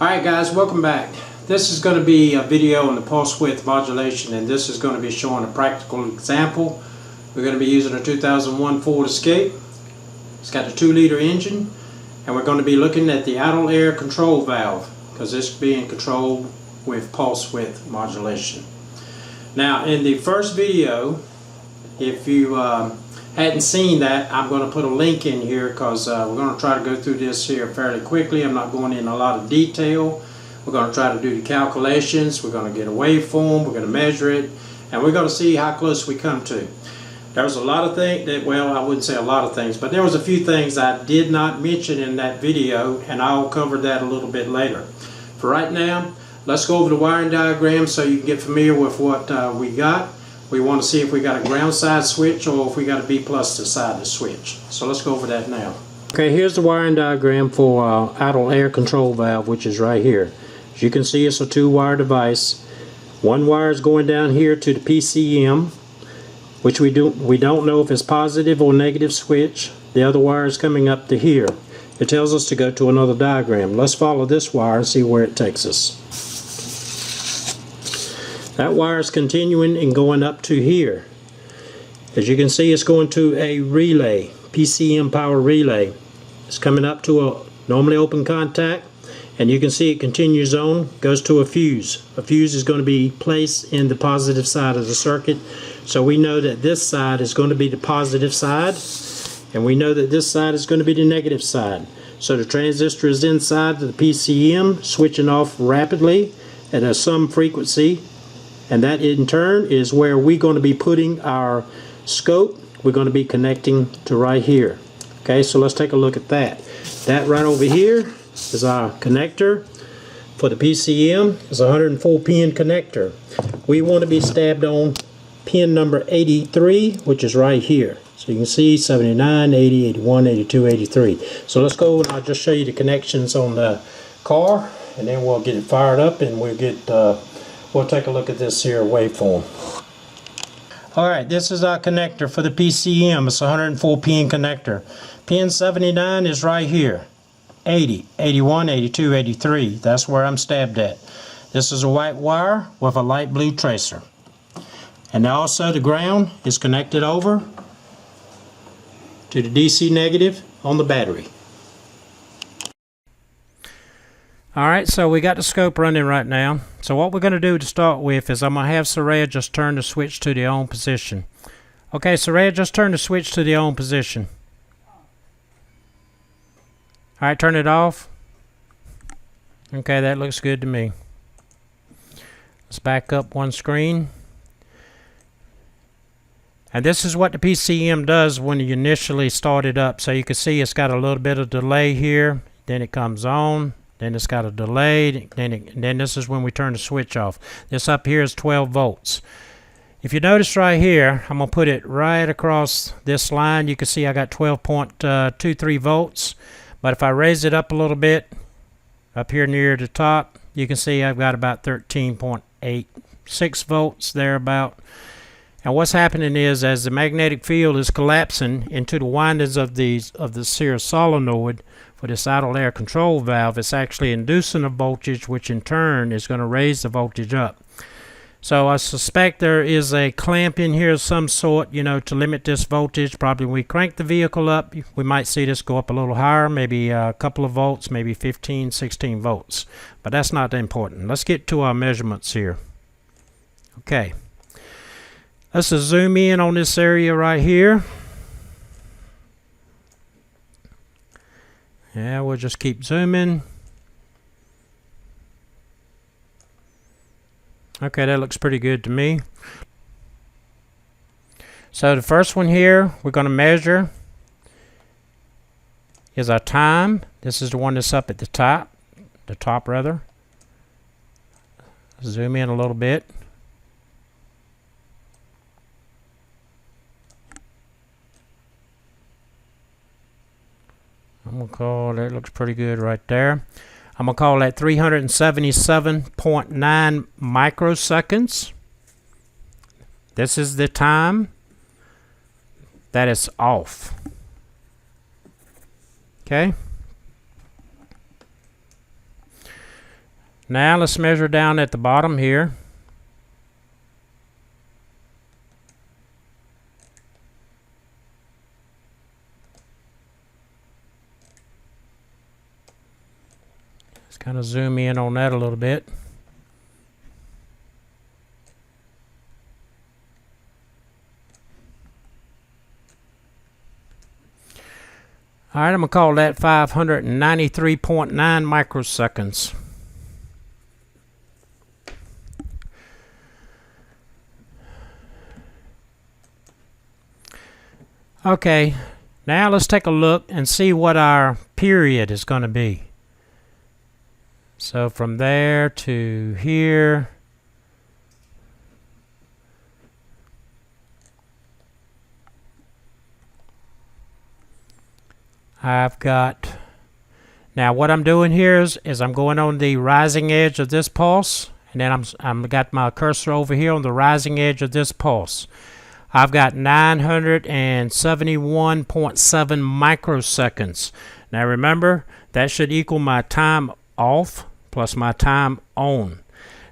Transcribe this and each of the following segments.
Alright guys, welcome back. This is going to be a video on the pulse width modulation, and this is going to be showing a practical example. We're going to be using a 2001 Ford Escape. It's got a 2-liter engine, and we're going to be looking at the idle air control valve because it's being controlled with pulse width modulation. Now in the first video, if you hadn't seen that, I'm going to put a link in here because we're going to try to go through this here fairly quickly. I'm not going in a lot of detail. We're going to try to do the calculations. We're going to get a waveform. We're going to measure it, and we're going to see how close we come to. There was a lot of things that, well, I wouldn't say a lot of things, but there was a few things I did not mention in that video, and I'll cover that a little bit later. For right now, let's go over the wiring diagram so you can get familiar with what we got. We want to see if we got a ground side switch or if we got a B plus side to switch. So let's go over that now. Okay, here's the wiring diagram for idle air control valve, which is right here. As you can see, it's a 2-wire device. One wire is going down here to the PCM, which we don't know if it's positive or negative switch. The other wire is coming up to here. It tells us to go to another diagram. Let's follow this wire and see where it takes us. That wire is continuing and going up to here. As you can see, it's going to a relay, PCM power relay. It's coming up to a normally open contact, and you can see it continues on, goes to a fuse. A fuse is going to be placed in the positive side of the circuit. So we know that this side is going to be the positive side, and we know that this side is going to be the negative side. So the transistor is inside the PCM, switching off rapidly at some frequency. And that in turn is where we're going to be putting our scope. We're going to be connecting to right here. Okay, so let's take a look at that. That right over here is our connector for the PCM. It's a 104 pin connector. We want to be stabbed on pin number 83, which is right here. So you can see 79, 80, 81, 82, 83. So let's go and I'll just show you the connections on the car, and then we'll get it fired up and we'll get we'll take a look at this here waveform. Alright, this is our connector for the PCM. It's a 104 pin connector. Pin 79 is right here. 80, 81, 82, 83. That's where I'm stabbed at. This is a white wire with a light blue tracer. And also the ground is connected over to the DC negative on the battery. Alright, so we got the scope running right now. So what we're going to do to start with is I'm going to have Soraya just turn the switch to the on position. Okay, Soraya, just turn the switch to the on position. Alright, turn it off. Okay, that looks good to me. Let's back up one screen. And this is what the PCM does when you initially start it up. So you can see it's got a little bit of delay here. Then it comes on. Then it's got a delay, then this is when we turn the switch off. This up here is 12 volts. If you notice right here, I'm going to put it right across this line. You can see I got 12.23 volts. But if I raise it up a little bit, up here near the top, you can see I've got about 13.86 volts thereabout. And what's happening is, as the magnetic field is collapsing into the windings of the series solenoid for this idle air control valve, it's actually inducing a voltage, which in turn is going to raise the voltage up. So I suspect there is a clamp in here of some sort, you know, to limit this voltage. Probably when we crank the vehicle up, we might see this go up a little higher, maybe a couple of volts, maybe 15, 16 volts. But that's not important. Let's get to our measurements here. Okay. Let's just zoom in on this area right here. Yeah, we'll just keep zooming. Okay, that looks pretty good to me. So the first one here we're going to measure is our time. This is the one that's up at the top rather. Zoom in a little bit. I'm going to call that, looks pretty good right there. I'm going to call that 377.9 microseconds. This is the time that is off. Okay. Now let's measure down at the bottom here. Let's kind of zoom in on that a little bit. All right, I'm going to call that 593.9 microseconds. Okay, now let's take a look and see what our period is going to be. So from there to here, I've got, now what I'm doing here is I'm going on the rising edge of this pulse, and then I'm got my cursor over here on the rising edge of this pulse. I've got 971.7 microseconds. Now remember, that should equal my time off plus my time on.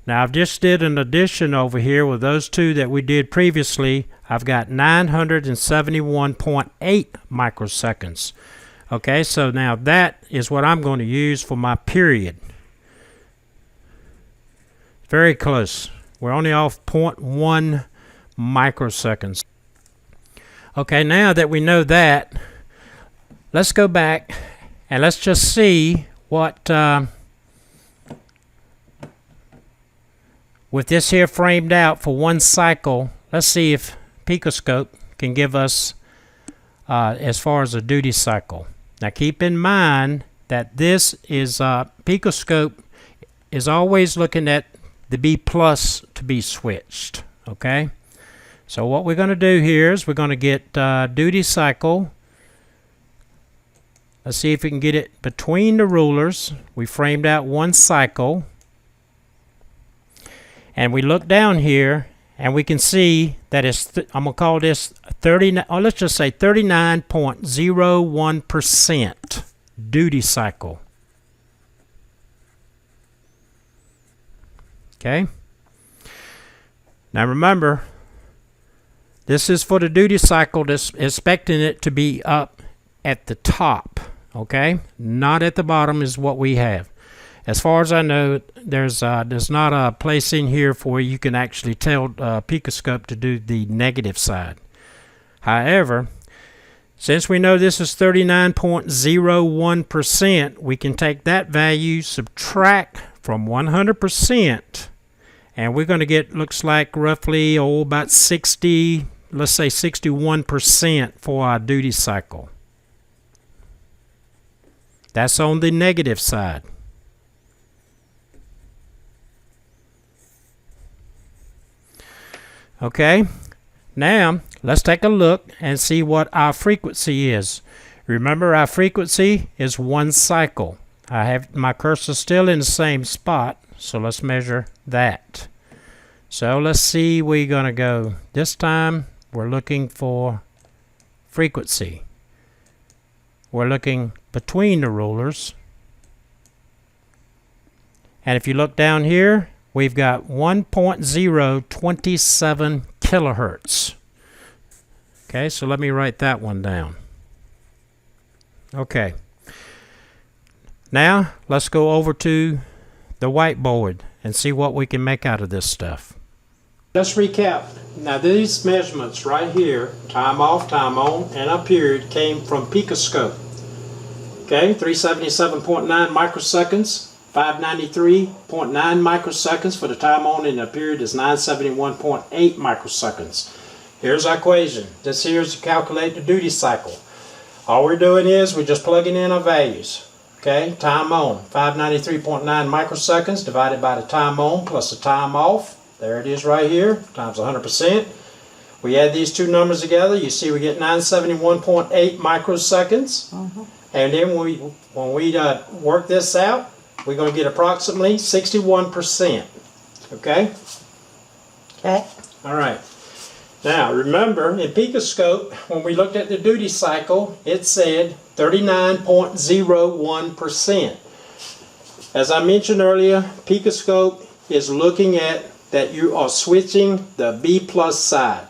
Now I've just did an addition over here with those two that we did previously. I've got 971.8 microseconds. Okay, so now that is what I'm going to use for my period. Very close. We're only off 0.1 microseconds. Okay, now that we know that, let's go back and let's just see what with this here framed out for one cycle. Let's see if picoscope can give us as far as a duty cycle. Now keep in mind that this is picoscope is always looking at the B plus to be switched. Okay, so what we're going to do here is we're going to get duty cycle. Let's see if we can get it between the rulers. We framed out one cycle, and we look down here and we can see that it's I'm going to call this 39, or let's just say 39.01% duty cycle. Okay. Now remember, this is for the duty cycle that's expecting it to be up at the top, okay? Not at the bottom is what we have. As far as I know, there's not a place in here for you can actually tell picoscope to do the negative side. However, since we know this is 39.01%, we can take that value, subtract from 100%, and we're going to get, looks like roughly, about 60, let's say 61% for our duty cycle. That's on the negative side. Okay, now let's take a look and see what our frequency is. Remember, our frequency is one cycle. I have my cursor still in the same spot, so let's measure that. So let's see, we're going to go, this time we're looking for frequency. We're looking between the rulers. And if you look down here, we've got 1.027 kilohertz. Okay, so let me write that one down. Okay. Now, let's go over to the whiteboard and see what we can make out of this stuff. Let's recap. Now, these measurements right here, time off, time on, and a period, came from picoscope. Okay, 377.9 microseconds, 593.9 microseconds for the time on, and the period is 971.8 microseconds. Here's our equation. This here is to calculate the duty cycle. All we're doing is we're just plugging in our values. Okay, time on, 593.9 microseconds divided by the time on plus the time off. There it is right here, times 100%. We add these two numbers together, you see we get 971.8 microseconds. And then when we work this out, we're going to get approximately 61%. Okay? Okay. All right. Now, remember, in picoscope, when we looked at the duty cycle, it said 39.01%. As I mentioned earlier, picoscope is looking at that you are switching the B plus side,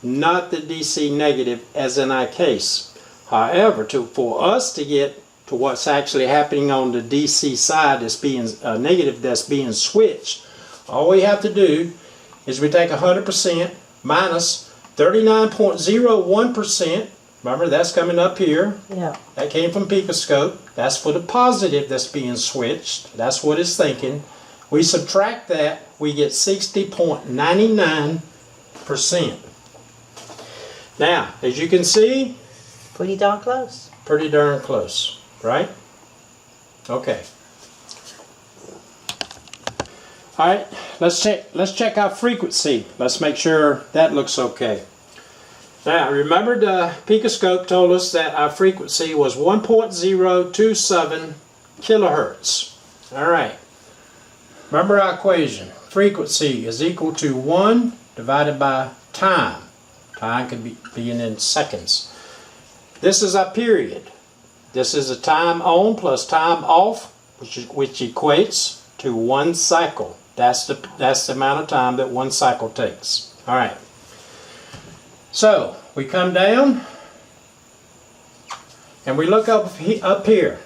not the DC negative as in our case. However, for us to get to what's actually happening on the DC side that's being negative that's being switched, all we have to do is we take 100% minus 39.01%. Remember, that's coming up here. Yeah. That came from picoscope. That's for the positive that's being switched. That's what it's thinking. We subtract that, we get 60.99%. Now, as you can see, Pretty darn close. pretty darn close, right? Okay. All right, let's check our frequency. Let's make sure that looks okay. Now, remember the picoscope told us that our frequency was 1.027 kilohertz. All right. Remember our equation. Frequency is equal to 1 divided by time. Time could be in seconds. This is our period. This is a time on plus time off, which equates to 1 cycle. That's the amount of time that 1 cycle takes. All right. So we come down and we look up here.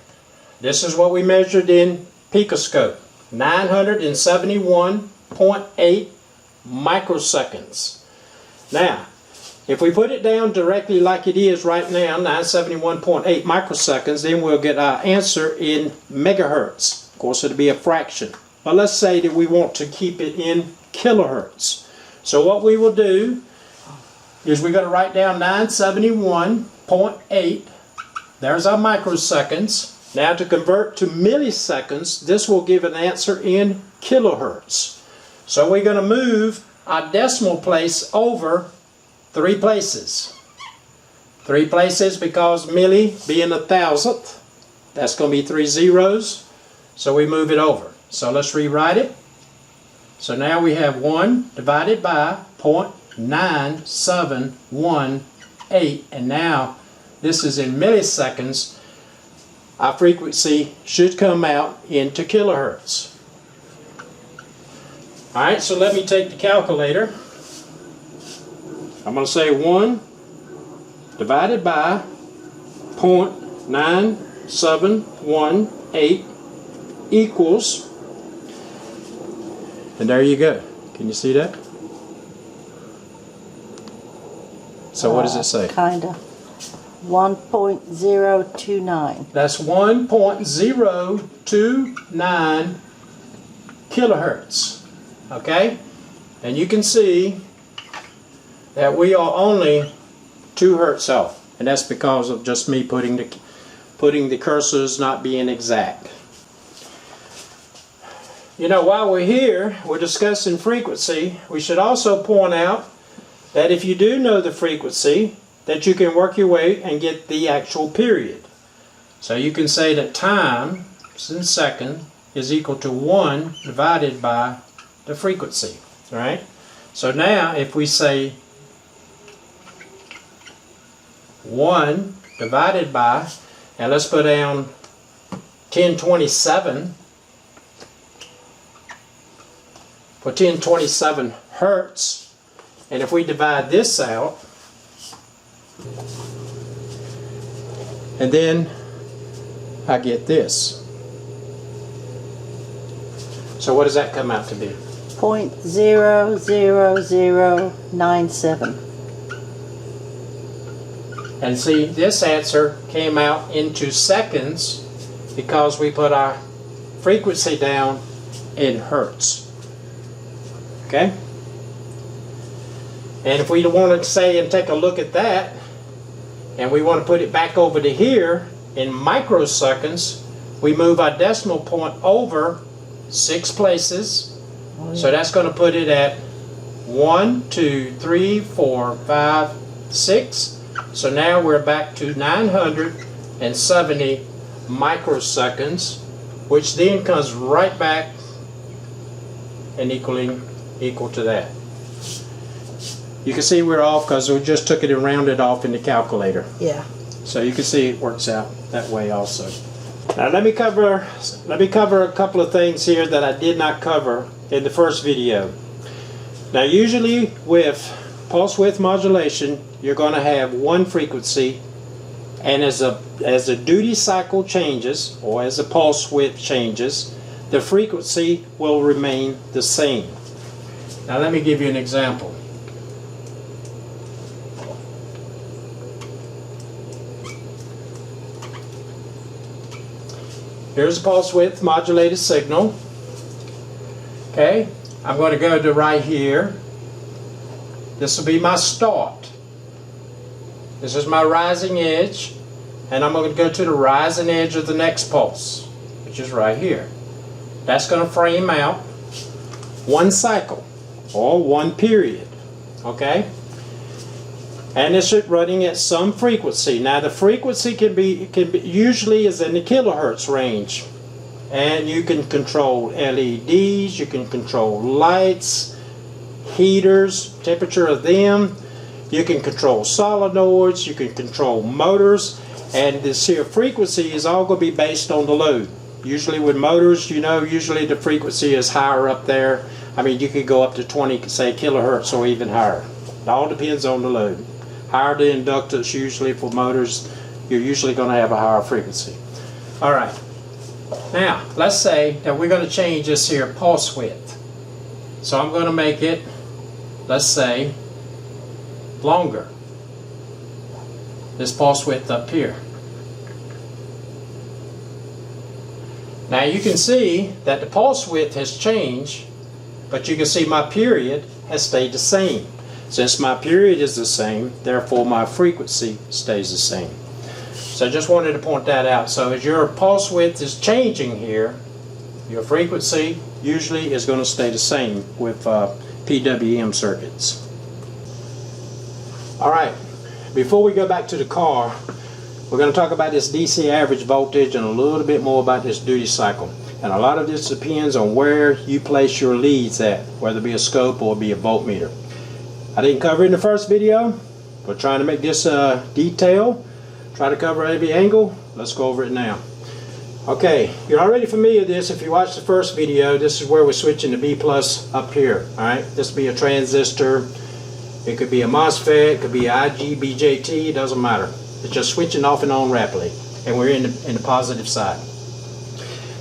This is what we measured in picoscope. 971.8 microseconds. Now, if we put it down directly like it is right now, 971.8 microseconds, then we'll get our answer in megahertz. Of course, it'll be a fraction. But let's say that we want to keep it in kilohertz. So what we will do is we're going to write down 971.8. There's our microseconds. Now to convert to milliseconds, this will give an answer in kilohertz. So we're going to move our decimal place over 3 places. 3 places because milli being 1,000th, that's going to be 3 zeros. So we move it over. So let's rewrite it. So now we have 1 divided by 0.9718, and now this is in milliseconds. Our frequency should come out into kilohertz. Alright, so let me take the calculator. I'm going to say 1 divided by 0.9718 equals, and there you go. Can you see that? So what does it say? Kinda. 1.029. That's 1.029 kilohertz. Okay? And you can see that we are only 2 hertz off. And that's because of just me putting the cursors not being exact. You know, while we're here, we're discussing frequency, we should also point out that if you do know the frequency, that you can work your way and get the actual period. So you can say that time in second is equal to 1 divided by the frequency. Right? So now if we say 1 divided by, and let's put down 1027 for 1027 hertz, and if we divide this out, and then I get this. So what does that come out to be? 0.00097. And see, this answer came out into seconds because we put our frequency down in hertz. Okay? And if we want to say and take a look at that, and we want to put it back over to here in microseconds, we move our decimal point over 6 places. So that's going to put it at 1, 2, 3, 4, 5, 6. So now we're back to 970 microseconds, which then comes right back and equal to that. You can see we're off because we just took it and rounded off in the calculator. Yeah. So you can see it works out that way also. Now let me cover a couple of things here that I did not cover in the first video. Now usually with pulse width modulation, you're going to have one frequency, and as the duty cycle changes, or as the pulse width changes, the frequency will remain the same. Now let me give you an example. Here's a pulse width modulated signal. Okay, I'm going to go to right here. This will be my start. This is my rising edge, and I'm going to go to the rising edge of the next pulse, which is right here. That's going to frame out one cycle or one period. Okay, and it's running at some frequency. Now the frequency can be usually is in the kilohertz range, and you can control LEDs, you can control lights, heaters, temperature of them, you can control solenoids, you can control motors, and this here frequency is all going to be based on the load. Usually with motors, you know, usually the frequency is higher up there. I mean, you could go up to 20, say, kilohertz or even higher. It all depends on the load. Higher the inductance, usually for motors, you're usually going to have a higher frequency. All right. Now, let's say that we're going to change this here pulse width. So I'm going to make it, let's say, longer. This pulse width up here. Now you can see that the pulse width has changed, but you can see my period has stayed the same. Since my period is the same, therefore my frequency stays the same. So I just wanted to point that out. So as your pulse width is changing here, your frequency usually is going to stay the same with PWM circuits. Alright, before we go back to the car, we're going to talk about this DC average voltage and a little bit more about this duty cycle. And a lot of this depends on where you place your leads at, whether it be a scope or it be a voltmeter. I didn't cover it in the first video. We're trying to make this detail, try to cover every angle. Let's go over it now. Okay, you're already familiar with this. If you watched the first video, this is where we're switching to B plus up here. Alright, this will be a transistor. It could be a MOSFET, it could be IGBJT, it doesn't matter. It's just switching off and on rapidly, and we're in the positive side.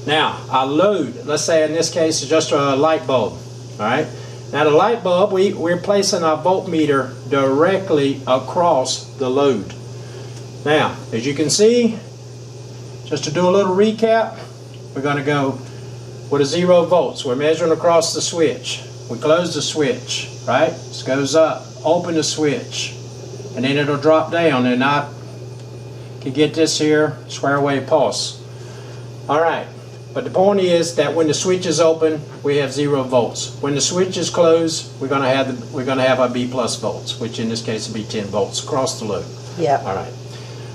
Now, our load, let's say in this case, is just a light bulb. All right. Now the light bulb, we're placing our voltmeter directly across the load. Now, as you can see, just to do a little recap, we're going to go with a 0 volts. We're measuring across the switch. We close the switch, right? This goes up, open the switch, and then it'll drop down, and I can get this here square wave pulse. Alright, but the point is that when the switch is open, we have 0 volts. When the switch is closed, we're going to have our B plus volts, which in this case will be 10 volts across the load. Yeah. Alright.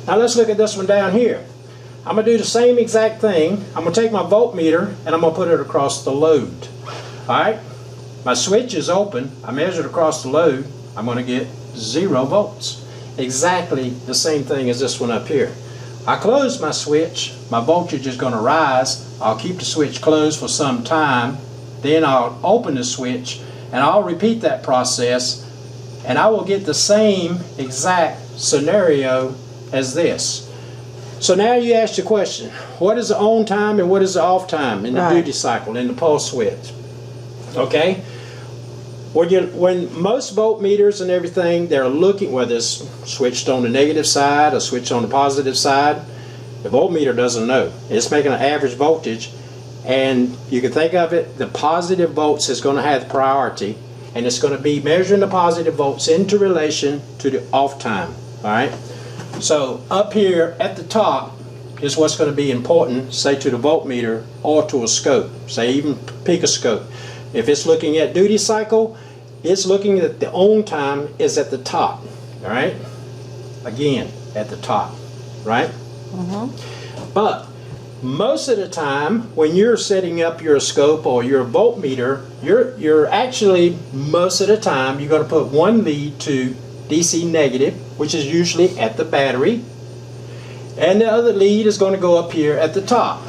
Now let's look at this one down here. I'm going to do the same exact thing. I'm going to take my voltmeter and I'm going to put it across the load. Alright? My switch is open. I measured across the load. I'm going to get 0 volts. Exactly the same thing as this one up here. I close my switch, my voltage is going to rise. I'll keep the switch closed for some time, then I'll open the switch, and I'll repeat that process, and I will get the same exact scenario as this. So now you ask the question, what is the on time and what is the off time in the duty cycle, in the pulse width? Okay? When most voltmeters and everything, they're looking, whether it's switched on the negative side or switched on the positive side, the voltmeter doesn't know. It's making an average voltage, and you can think of it, the positive volts is going to have priority, and it's going to be measuring the positive volts into relation to the off time. Alright? So up here at the top is what's going to be important, say to the voltmeter or to a scope, say even picoscope. If it's looking at duty cycle, it's looking at the on time is at the top. All right? Again, at the top. Right? Mm-hmm. But most of the time, when you're setting up your scope or your voltmeter, you're actually, most of the time, you're going to put one lead to DC negative, which is usually at the battery. And the other lead is going to go up here at the top,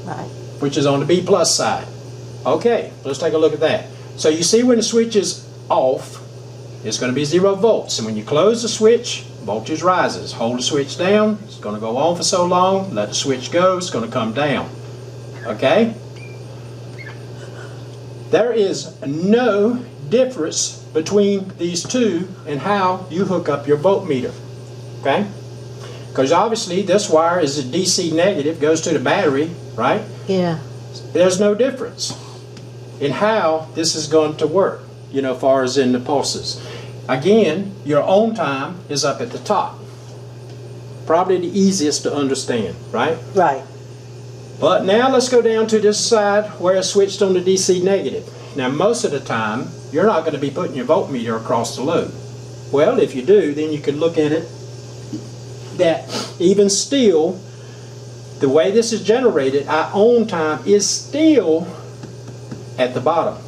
Right. which is on the B plus side. Okay, let's take a look at that. So you see when the switch is off, it's going to be 0 volts. And when you close the switch, voltage rises. Hold the switch down, it's going to go on for so long, let the switch go, it's going to come down. Okay? There is no difference between these two in how you hook up your voltmeter. Okay? Because obviously this wire is a DC negative, goes to the battery, right? Yeah. There's no difference in how this is going to work, you know, as far as in the pulses. Again, your on time is up at the top. Probably the easiest to understand, right? Right. But now let's go down to this side where it's switched on the DC negative. Now most of the time, you're not going to be putting your voltmeter across the load. Well, if you do, then you can look at it that even still, the way this is generated, our on time is still at the bottom.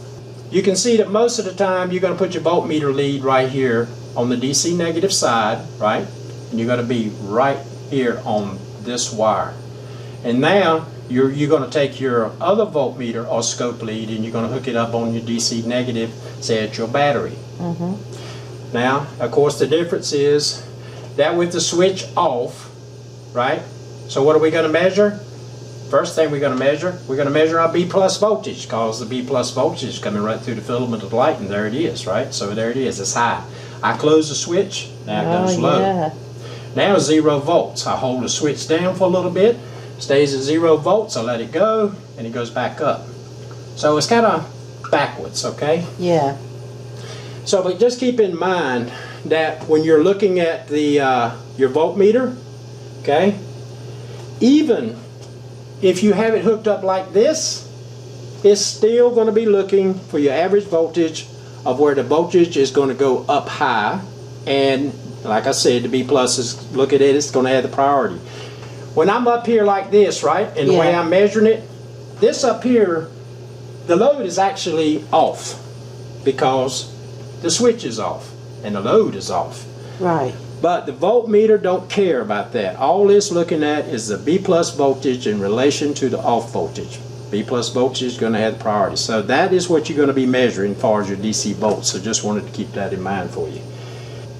You can see that most of the time you're going to put your voltmeter lead right here on the DC negative side, right? And you're going to be right here on this wire. And now you're going to take your other voltmeter or scope lead and you're going to hook it up on your DC negative, say at your battery. Now, of course, the difference is that with the switch off, right? So what are we going to measure? First thing we're going to measure our B plus voltage, because the B plus voltage is coming right through the filament of the light, and there it is, right? So there it is, it's high. I close the switch, now it goes low. Yeah. Now 0 volts. I hold the switch down for a little bit, stays at 0 volts, I let it go, and it goes back up. So it's kind of backwards, okay? Yeah. So, but just keep in mind that when you're looking at the your voltmeter, okay, even if you have it hooked up like this, it's still going to be looking for your average voltage of where the voltage is going to go up high. And like I said, the B plus is, look at it, it's going to have the priority. When I'm up here like this, right, and the way I'm measuring it, this up here, the load is actually off because the switch is off and the load is off. Right. But the voltmeter don't care about that. All it's looking at is the B plus voltage in relation to the off voltage. B plus voltage is going to have the priority. So that is what you're going to be measuring as far as your DC volts. So just wanted to keep that in mind for you.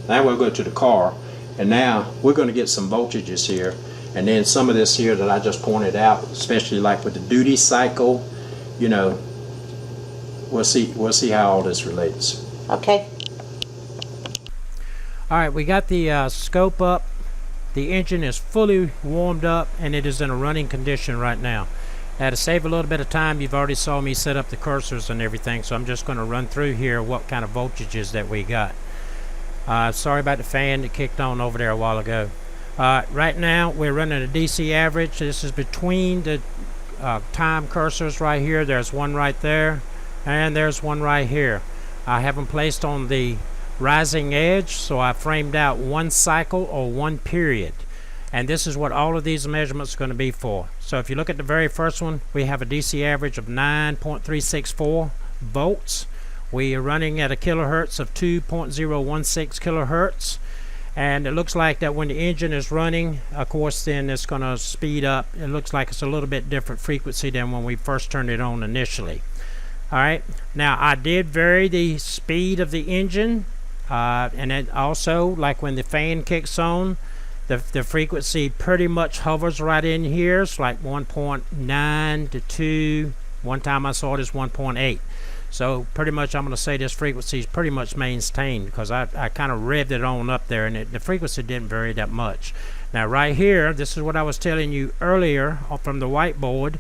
Now we'll go to the car, and now we're going to get some voltages here, and then some of this here that I just pointed out, especially like with the duty cycle, you know, we'll see how all this relates. Okay. Alright, we got the scope up. The engine is fully warmed up and it is in a running condition right now. Now to save a little bit of time, you've already saw me set up the cursors and everything, so I'm just going to run through here what kind of voltages that we got. Sorry about the fan that kicked on over there a while ago. Right now we're running a DC average. This is between the time cursors right here. There's one right there and there's one right here. I have them placed on the rising edge, so I framed out one cycle or one period, and this is what all of these measurements are going to be for. So if you look at the very first one, we have a DC average of 9.364 volts. We are running at a kilohertz of 2.016 kilohertz, and it looks like that when the engine is running, of course, then it's going to speed up. It looks like it's a little bit different frequency than when we first turned it on initially. Alright, now I did vary the speed of the engine, and then also, like when the fan kicks on, the frequency pretty much hovers right in here. It's like 1.9 to 2. One time I saw it as 1.8. So pretty much I'm going to say this frequency is pretty much maintained, because I kind of revved it on up there, and the frequency didn't vary that much. Now right here, this is what I was telling you earlier from the whiteboard,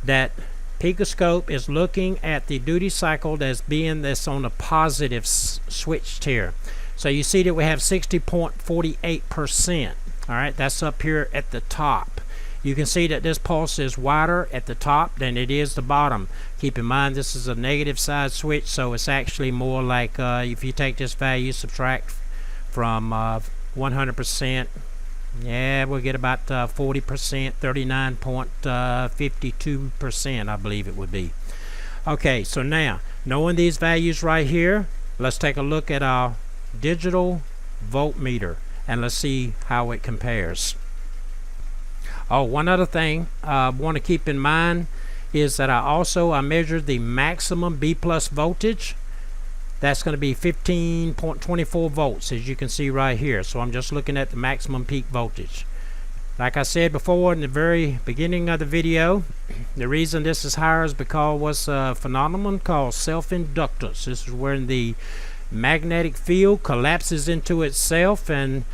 that Picoscope is looking at the duty cycle as being this on the positive switched here. So you see that we have 60.48%. Alright, that's up here at the top. You can see that this pulse is wider at the top than it is the bottom. Keep in mind this is a negative side switch, so it's actually more like if you take this value, subtract from 100%, yeah, we'll get about 40%, 39.52%, I believe it would be. Okay, so now, knowing these values right here, let's take a look at our digital voltmeter, and let's see how it compares. Oh, one other thing I want to keep in mind is that I measured the maximum B plus voltage. That's going to be 15.24 volts, as you can see right here. So I'm just looking at the maximum peak voltage. Like I said before in the very beginning of the video, the reason this is higher is because what's a phenomenon called self-inductance. This is when the magnetic field collapses into itself, and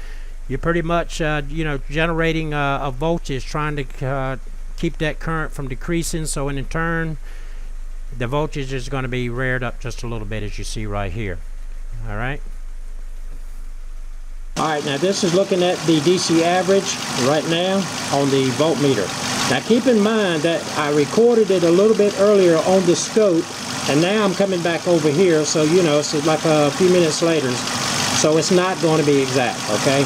you're pretty much generating a voltage, trying to keep that current from decreasing. So in turn, the voltage is going to be reared up just a little bit, as you see right here. Alright, now this is looking at the DC average right now on the voltmeter. Now keep in mind that I recorded it a little bit earlier on the scope, and now I'm coming back over here, so it's like a few minutes later, so it's not going to be exact, okay?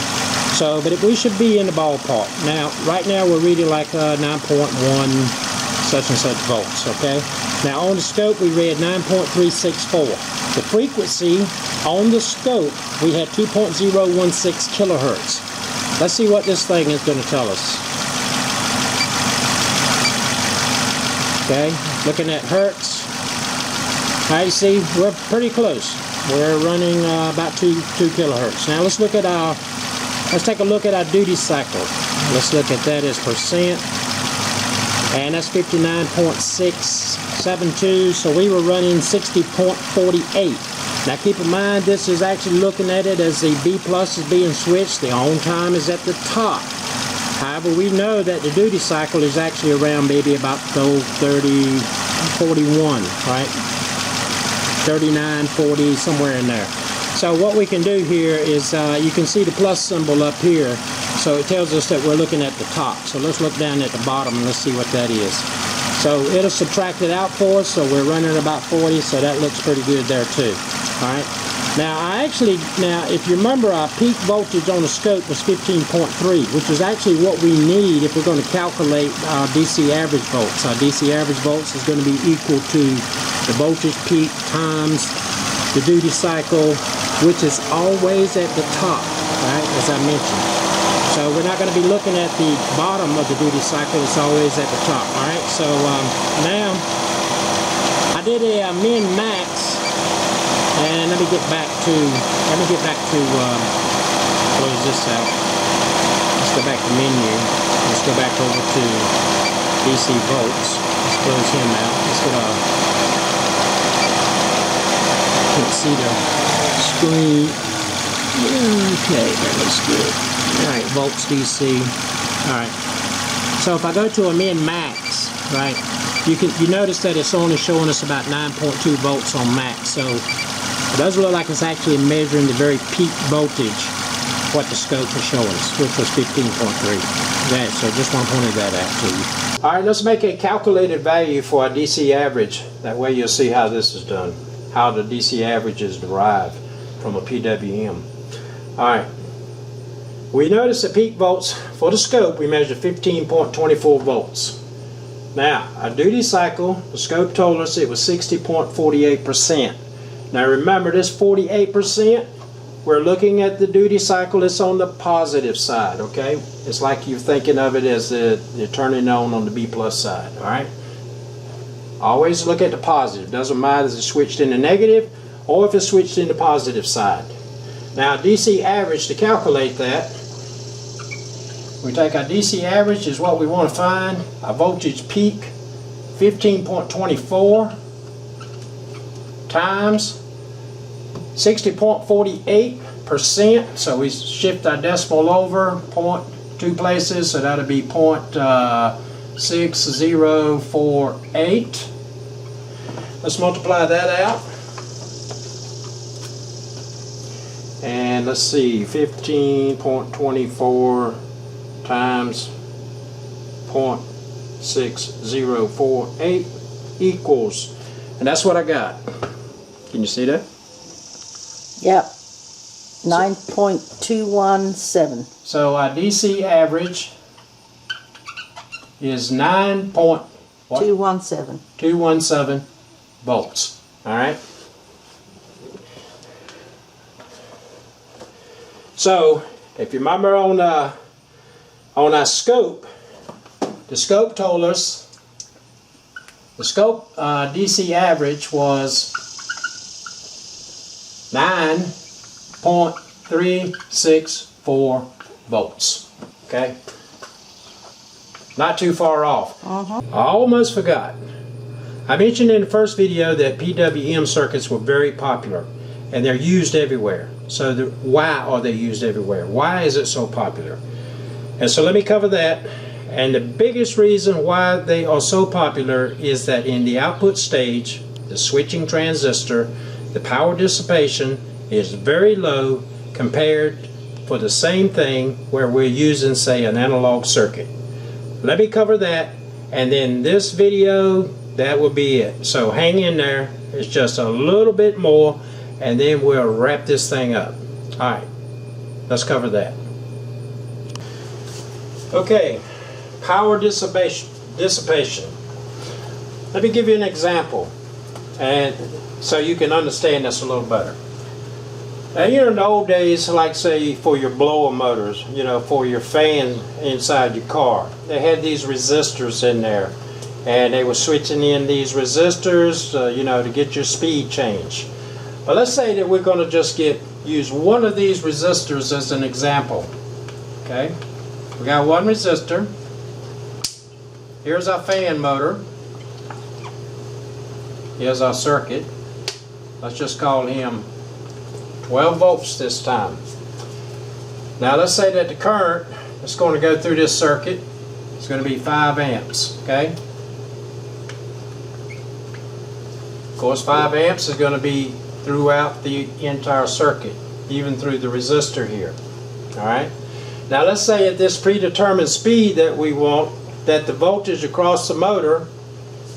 So, but we should be in the ballpark. Now, right now we're reading like 9.1 such and such volts, okay? Now on the scope we read 9.364. The frequency on the scope we had 2.016 kilohertz. Let's see what this thing is going to tell us. Okay, looking at hertz. Now you see we're pretty close. We're running about 2 kilohertz. Now let's take a look at our duty cycle. Let's look at that as percent. And that's 59.672, so we were running 60.48. Now keep in mind, this is actually looking at it as the B plus is being switched, the on time is at the top. However, we know that the duty cycle is actually around maybe about 30, 41, right? 39, 40, somewhere in there. So what we can do here is, you can see the plus symbol up here. So it tells us that we're looking at the top. So let's look down at the bottom and let's see what that is. So it'll subtract it out for us. So we're running about 40. So that looks pretty good there too. All right. Now if you remember, our peak voltage on the scope was 15.3, which is actually what we need if we're going to calculate our DC average volts. Our DC average volts is going to be equal to the voltage peak times the duty cycle, which is always at the top, right, as I mentioned. So we're not going to be looking at the bottom of the duty cycle, it's always at the top. Alright, so now I did a min-max, and let me get back to close this out. Let's go back to menu. Let's go back over to DC volts. Let's close him out. Let's get can't see the screen. Okay, that looks good. Alright, volts DC. Alright. So if I go to a min-max, right, you notice that it's only showing us about 9.2 volts on max. So it doesn't look like it's actually measuring the very peak voltage, what the scope is showing us, which was 15.3. So just want to point that out to you. Alright, let's make a calculated value for our DC average. That way you'll see how this is done, how the DC average is derived from a PWM. Alright, we notice the peak volts for the scope, we measured 15.24 volts. Now, our duty cycle, the scope told us it was 60.48%. Now remember, this 48%, we're looking at the duty cycle, it's on the positive side, okay? It's like you're thinking of it as you're turning on the B plus side, alright? Always look at the positive. Doesn't matter if it's switched in the negative or if it's switched in the positive side. Now DC average, to calculate that, we take our DC average is what we want to find. Our voltage peak, 15.24 times 60.48%. So we shift our decimal over 0.2 places, so that'll be 0.6048. Let's multiply that out. And let's see, 15.24 times 0.6048 equals, and that's what I got. Can you see that? Yep. 9.217. So our DC average is 9.217 217 volts. All right. So if you remember on our scope, the scope told us, the scope DC average was 9.364 volts. Okay? Not too far off. I almost forgot. I mentioned in the first video that PWM circuits were very popular and they're used everywhere. So why are they used everywhere? Why is it so popular? And so let me cover that. And the biggest reason why they are so popular is that in the output stage, the switching transistor, the power dissipation is very low compared for the same thing where we're using, say, an analog circuit. Let me cover that, and then this video, that will be it. So hang in there. It's just a little bit more, and then we'll wrap this thing up. Alright, let's cover that. Okay, power dissipation. Let me give you an example, and so you can understand this a little better. Now, you know, in the old days, like say for your blower motors, you know, for your fan inside your car, they had these resistors in there, and they were switching in these resistors, you know, to get your speed change. But let's say that we're going to just use one of these resistors as an example. Okay, we got one resistor. Here's our fan motor. Here's our circuit. Let's just call him 12 volts this time. Now let's say that the current that's going to go through this circuit is going to be 5 amps. Okay. Of course, 5 amps is going to be throughout the entire circuit, even through the resistor here. Alright. Now let's say at this predetermined speed that we want, that the voltage across the motor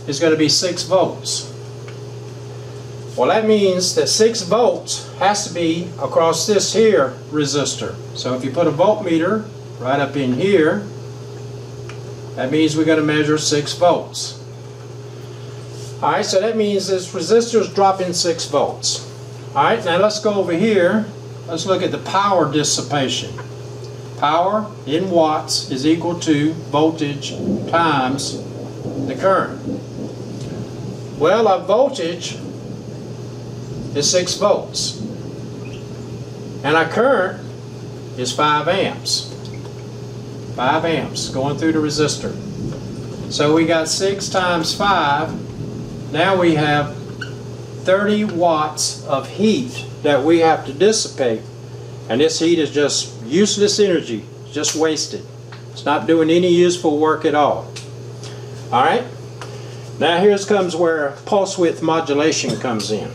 is going to be 6 volts. Well, that means that 6 volts has to be across this here resistor. So if you put a voltmeter right up in here, that means we're going to measure 6 volts. Alright, so that means this resistor is dropping 6 volts. Alright, now let's go over here. Let's look at the power dissipation. Power in watts is equal to voltage times the current. Well, our voltage is 6 volts. And our current is 5 amps. 5 amps going through the resistor. So we got 6 times 5. Now we have 30 watts of heat that we have to dissipate. And this heat is just useless energy, just wasted. It's not doing any useful work at all. Alright? Now here comes where pulse width modulation comes in.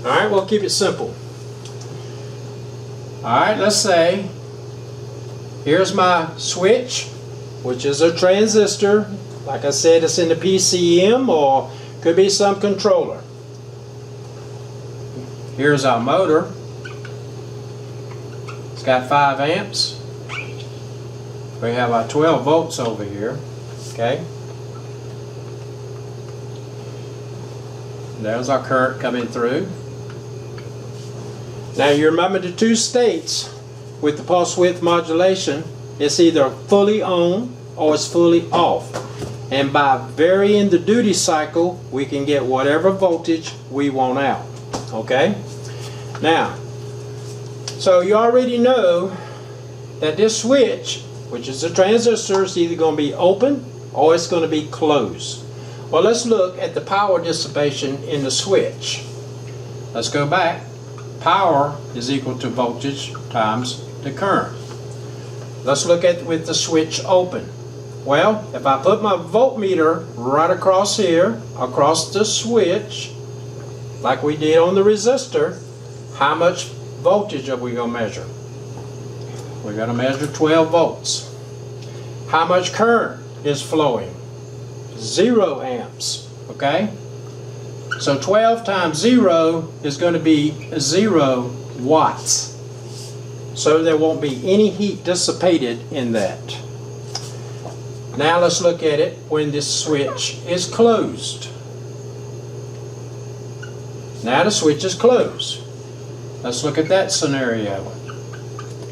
Alright, we'll keep it simple. Alright, let's say here's my switch, which is a transistor. Like I said, it's in the PCM or could be some controller. Here's our motor. It's got 5 amps. We have our 12 volts over here. Okay. There's our current coming through. Now you remember the two states with the pulse width modulation. It's either fully on or it's fully off. And by varying the duty cycle, we can get whatever voltage we want out. Okay? Now, so you already know that this switch, which is a transistor, is either going to be open or it's going to be closed. Well, let's look at the power dissipation in the switch. Let's go back. Power is equal to voltage times the current. Let's look at with the switch open. Well, if I put my voltmeter right across here, across the switch, like we did on the resistor, how much voltage are we going to measure? We're going to measure 12 volts. How much current is flowing? 0 amps. Okay? So 12 times 0 is going to be 0 watts. So there won't be any heat dissipated in that. Now let's look at it when this switch is closed. Now the switch is closed. Let's look at that scenario.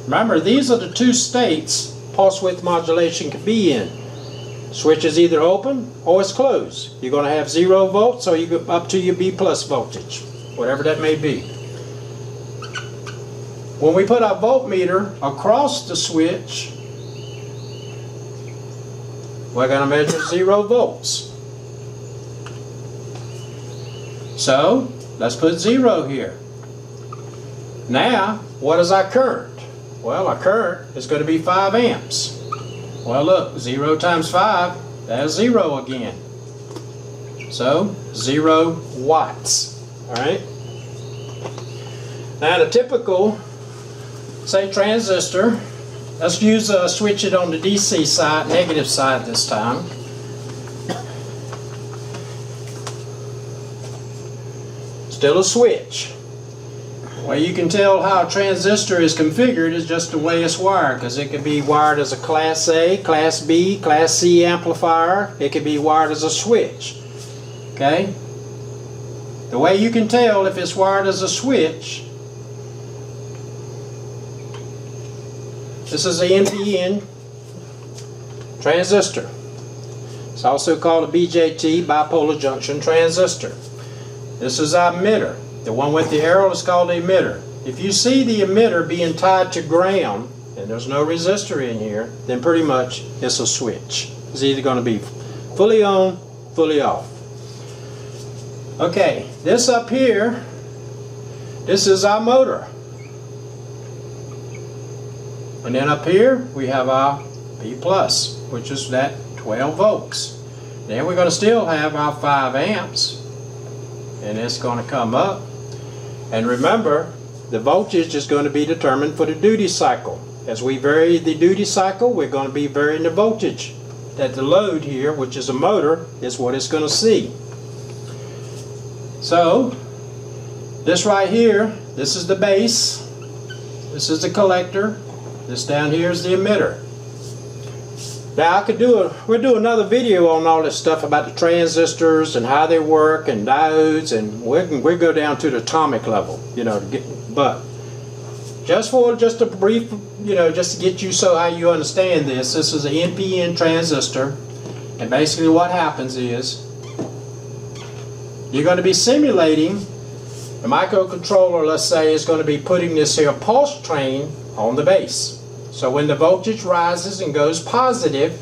Remember, these are the two states pulse width modulation can be in. Switch is either open or it's closed. You're going to have 0 volts or you go up to your B plus voltage, whatever that may be. When we put our voltmeter across the switch, we're going to measure 0 volts. So let's put 0 here. Now, what is our current? Well, our current is going to be 5 amps. Well, look, 0 times 5, that's 0 again. So, 0 watts. Alright? Now, the typical, say, transistor, let's switch it on the DC side, negative side this time. Still a switch. Well, you can tell how a transistor is configured is just the way it's wired, because it could be wired as a Class A, Class B, Class C amplifier. It could be wired as a switch. Okay? The way you can tell if it's wired as a switch, this is a NPN transistor. It's also called a BJT, bipolar junction transistor. This is our emitter. The one with the arrow is called the emitter. If you see the emitter being tied to ground, and there's no resistor in here, then pretty much it's a switch. It's either going to be fully on, fully off. Okay, this up here, this is our motor. And then up here, we have our B+, which is that 12 volts. Then we're going to still have our 5 amps. And it's going to come up. And remember, the voltage is going to be determined for the duty cycle. As we vary the duty cycle, we're going to be varying the voltage. That the load here, which is a motor, is what it's going to see. So, this right here, this is the base. This is the collector. This down here is the emitter. Now we'll do another video on all this stuff about the transistors and how they work and diodes, and we'll go down to the atomic level, you know, but just a brief, you know, just to get you so how you understand this. This is an NPN transistor, and basically what happens is you're going to be simulating the microcontroller, let's say, is going to be putting this here pulse train on the base. So when the voltage rises and goes positive,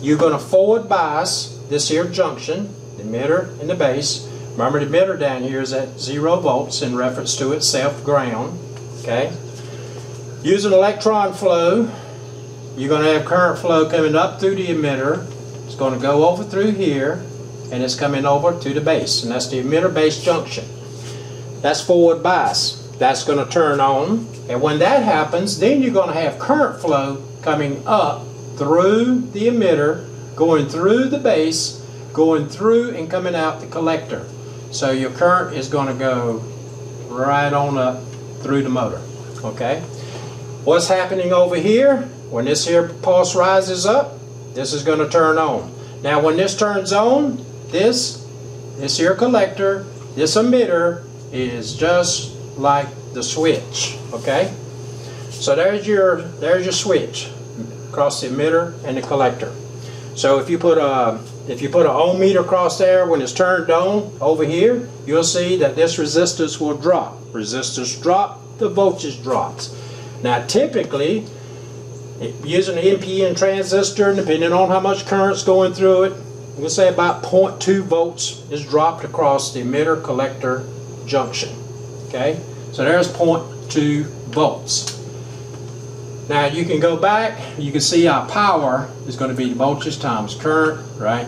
you're going to forward bias this here junction, the emitter and the base. Remember, the emitter down here is at 0 volts in reference to itself, ground. Okay. Using electron flow, you're going to have current flow coming up through the emitter. It's going to go over through here, and it's coming over to the base, and that's the emitter base junction. That's forward bias. That's going to turn on, and when that happens, then you're going to have current flow coming up through the emitter, going through the base, going through and coming out the collector. So your current is going to go right on up through the motor. Okay? What's happening over here? When this here pulse rises up, this is going to turn on. Now when this turns on, this here collector, this emitter is just like the switch. Okay, so there's your switch across the emitter and the collector. So if you put an ohm meter across there, when it's turned on over here, you'll see that this resistance will drop. Resistors drop, the voltage drops. Now typically, using an NPN transistor, depending on how much current's going through it, we'll say about 0.2 volts is dropped across the emitter collector junction. Okay, so there's 0.2 volts. Now you can go back, you can see our power is going to be voltage times current, right?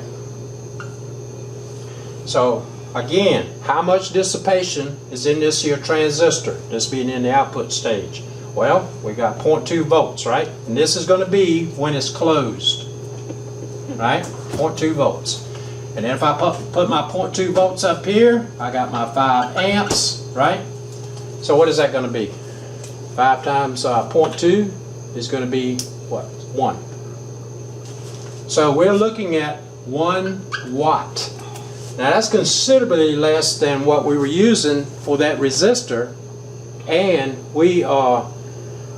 So again, how much dissipation is in this here transistor, this being in the output stage? Well, we got 0.2 volts, right? And this is going to be when it's closed, right? 0.2 volts. And then if I put my 0.2 volts up here, I got my 5 amps, right? So what is that going to be? 5 times 0.2 is going to be what? 1. So we're looking at 1 watt. Now that's considerably less than what we were using for that resistor and we are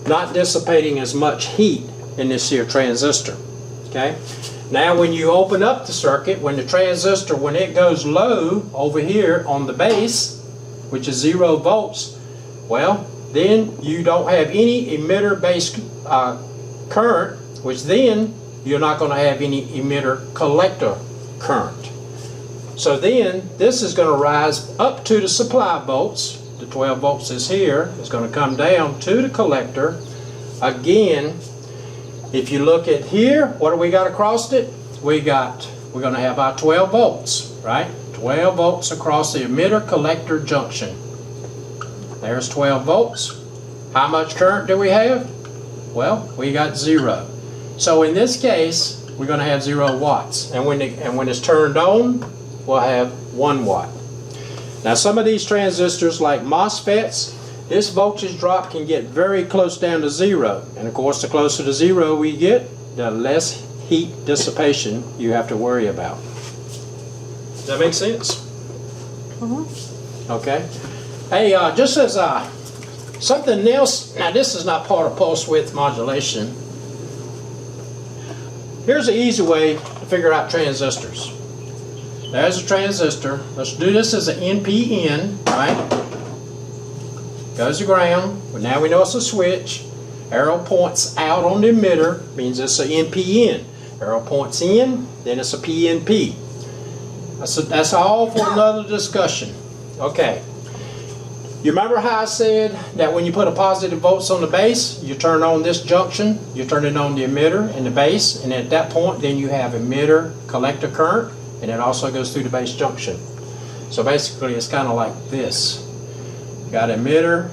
not dissipating as much heat in this here transistor. Okay. Now when you open up the circuit, when the transistor, when it goes low over here on the base, which is 0 volts, well, then you don't have any emitter based current, which then you're not going to have any emitter collector current. So then this is going to rise up to the supply volts. The 12 volts is here. It's going to come down to the collector. Again, if you look at here, what do we got across it? We're going to have our 12 volts, right? 12 volts across the emitter collector junction. There's 12 volts. How much current do we have? Well, we got 0. So in this case, we're going to have 0 watts. And when it's turned on, we'll have 1 watt. Now some of these transistors like MOSFETs, this voltage drop can get very close down to 0. And of course, the closer to 0 we get, the less heat dissipation you have to worry about. Does that make sense? Okay. Hey, just as something else, now this is not part of pulse width modulation. Here's an easy way to figure out transistors. There's a transistor. Let's do this as an NPN, right? Goes to ground. Well, now we know it's a switch. Arrow points out on the emitter, means it's an NPN. Arrow points in, then it's a PNP. That's all for another discussion. Okay. You remember how I said that when you put a positive volts on the base, you turn on this junction, you turn it on the emitter and the base, and at that point then you have emitter collector current, and it also goes through the base junction. So basically it's kind of like this. You got emitter,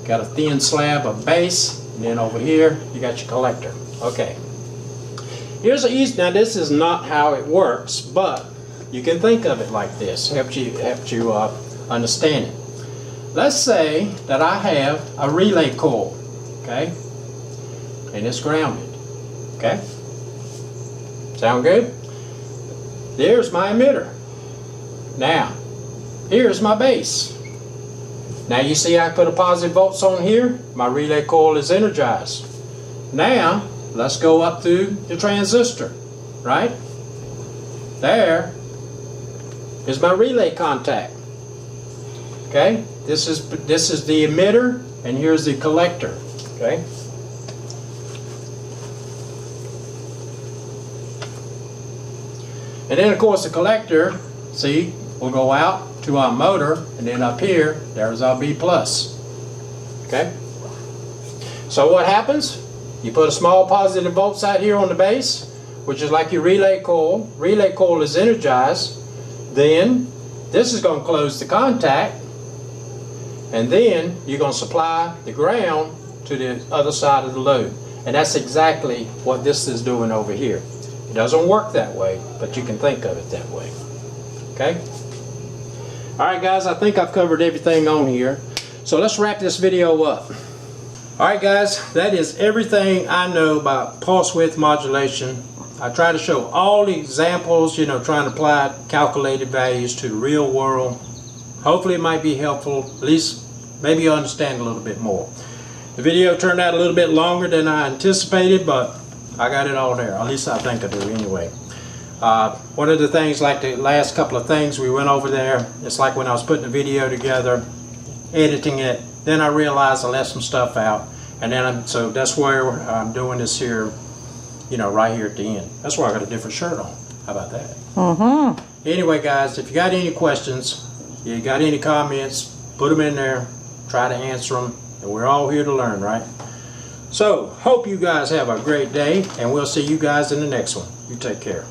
got a thin slab of base, and then over here you got your collector. Okay. Here's an easy, now this is not how it works, but you can think of it like this, help you understand it. Let's say that I have a relay coil, okay, and it's grounded, okay? Sound good? There's my emitter. Now, here's my base. Now you see I put a positive volts on here, my relay coil is energized. Now, let's go up through the transistor, right? There is my relay contact, okay? This is the emitter, and here's the collector, okay? And then of course the collector, see, will go out to our motor, and then up here, there's our B+, okay? So what happens? You put a small positive volts out here on the base, which is like your relay coil. Relay coil is energized. Then this is going to close the contact, and then you're going to supply the ground to the other side of the load. And that's exactly what this is doing over here. It doesn't work that way, but you can think of it that way. Okay? Alright guys, I think I've covered everything on here. So let's wrap this video up. Alright guys, that is everything I know about pulse width modulation. I try to show all the examples, you know, trying to apply calculated values to the real world. Hopefully it might be helpful, at least maybe you understand a little bit more. The video turned out a little bit longer than I anticipated, but I got it all there. At least I think I do anyway. One of the things, like the last couple of things we went over there, it's like when I was putting the video together, editing it, then I realized I left some stuff out, and then so that's where I'm doing this here, you know, right here at the end. That's why I got a different shirt on. How about that? Anyway guys, if you got any questions, you got any comments, put them in there, try to answer them, and we're all here to learn, right? So, hope you guys have a great day, and we'll see you guys in the next one. You take care.